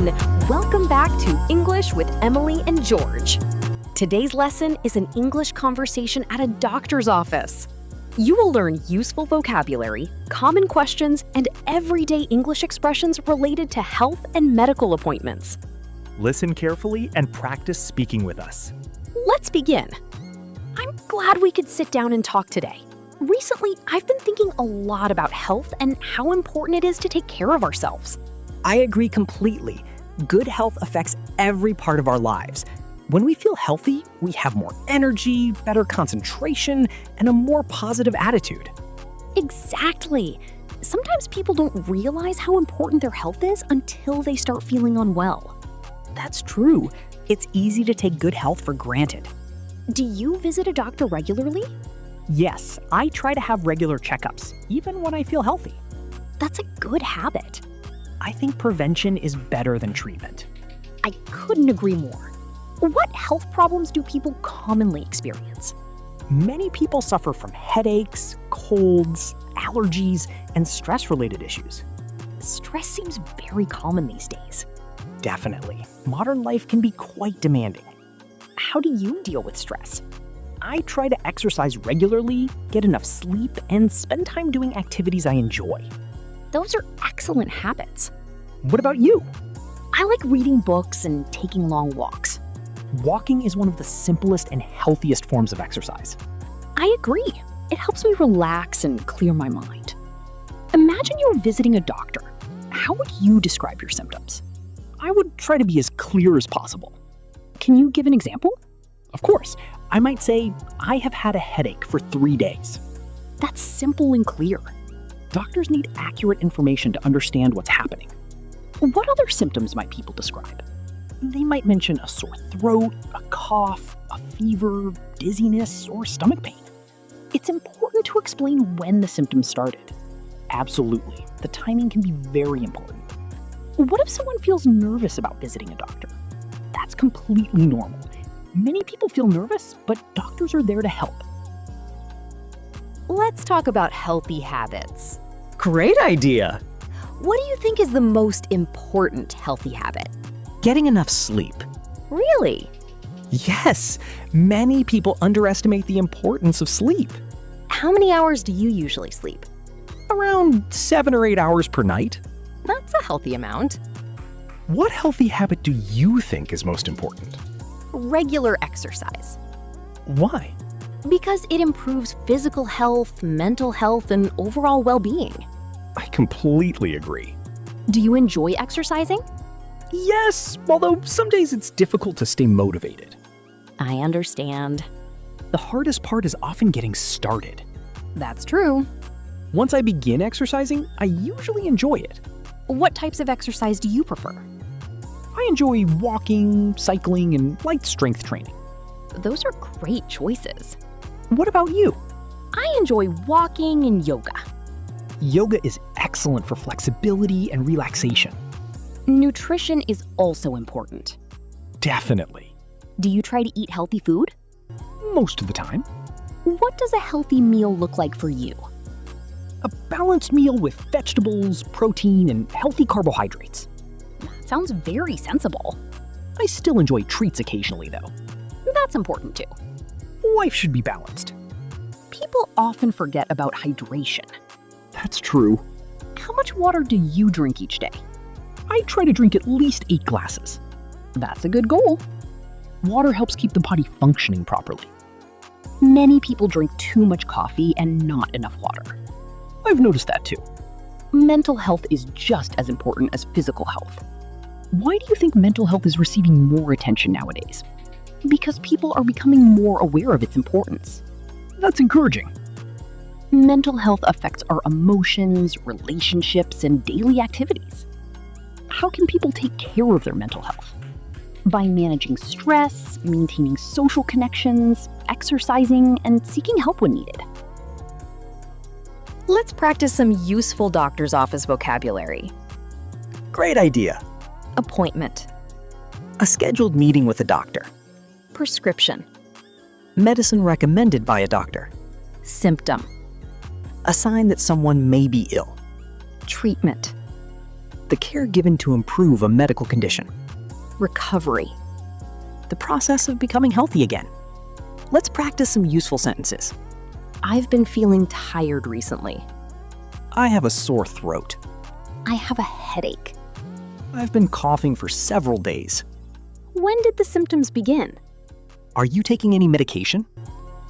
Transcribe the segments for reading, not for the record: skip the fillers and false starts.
everyone! Welcome back to English with Emily and George. Today's lesson is an English conversation at a doctor's office. You will learn useful vocabulary, common questions, and everyday English expressions related to health and medical appointments. Listen carefully and practice speaking with us. Let's begin. I'm glad we could sit down and talk today. Recently, I've been thinking a lot about health and how important it is to take care of ourselves. I agree completely. Good health affects every part of our lives. When we feel healthy, we have more energy, better concentration, and a more positive attitude. Exactly. Sometimes people don't realize how important their health is until they start feeling unwell. That's true. It's easy to take good health for granted. Do you visit a doctor regularly? Yes, I try to have regular checkups, even when I feel healthy. That's a good habit. I think prevention is better than treatment. I couldn't agree more. What health problems do people commonly experience? Many people suffer from headaches, colds, allergies, and stress-related issues. Stress seems very common these days. Definitely. Modern life can be quite demanding. How do you deal with stress? I try to exercise regularly, get enough sleep, and spend time doing activities I enjoy. Those are excellent habits. What about you? I like reading books and taking long walks. Walking is one of the simplest and healthiest forms of exercise. I agree. It helps me relax and clear my mind. Imagine you're visiting a doctor. How would you describe your symptoms? I would try to be as clear as possible. Can you give an example? Of course, I might say, I have had a headache for 3 days. That's simple and clear. Doctors need accurate information to understand what's happening. What other symptoms might people describe? They might mention a sore throat, a cough, a fever, dizziness, or stomach pain. It's important to explain when the symptoms started. Absolutely. The timing can be very important. What if someone feels nervous about visiting a doctor? That's completely normal. Many people feel nervous, but doctors are there to help. Let's talk about healthy habits. Great idea! What do you think is the most important healthy habit? Getting enough sleep. Really? Yes, many people underestimate the importance of sleep. How many hours do you usually sleep? Around 7 or 8 hours per night. That's a healthy amount. What healthy habit do you think is most important? Regular exercise. Why? Because it improves physical health, mental health, and overall well-being. I completely agree. Do you enjoy exercising? Yes, although some days it's difficult to stay motivated. I understand. The hardest part is often getting started. That's true. Once I begin exercising, I usually enjoy it. What types of exercise do you prefer? I enjoy walking, cycling, and light strength training. Those are great choices. What about you? I enjoy walking and yoga. Yoga is excellent for flexibility and relaxation. Nutrition is also important. Definitely. Do you try to eat healthy food? Most of the time. What does a healthy meal look like for you? A balanced meal with vegetables, protein, and healthy carbohydrates. That sounds very sensible. I still enjoy treats occasionally, though. That's important too. Life should be balanced. People often forget about hydration. That's true. How much water do you drink each day? I try to drink at least 8 glasses. That's a good goal. Water helps keep the body functioning properly. Many people drink too much coffee and not enough water. I've noticed that too. Mental health is just as important as physical health. Why do you think mental health is receiving more attention nowadays? Because people are becoming more aware of its importance. That's encouraging. Mental health affects our emotions, relationships, and daily activities. How can people take care of their mental health? By managing stress, maintaining social connections, exercising, and seeking help when needed. Let's practice some useful doctor's office vocabulary. Great idea. Appointment. A scheduled meeting with a doctor. Prescription. Medicine recommended by a doctor. Symptom. A sign that someone may be ill. Treatment. The care given to improve a medical condition. Recovery. The process of becoming healthy again. Let's practice some useful sentences. I've been feeling tired recently. I have a sore throat. I have a headache. I've been coughing for several days. When did the symptoms begin? Are you taking any medication?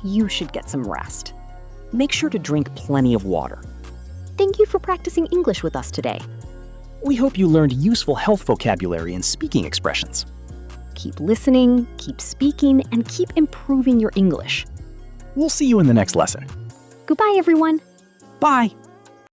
You should get some rest. Make sure to drink plenty of water. Thank you for practicing English with us today. We hope you learned useful health vocabulary and speaking expressions. Keep listening, keep speaking, and keep improving your English. We'll see you in the next lesson. Goodbye, everyone. Bye.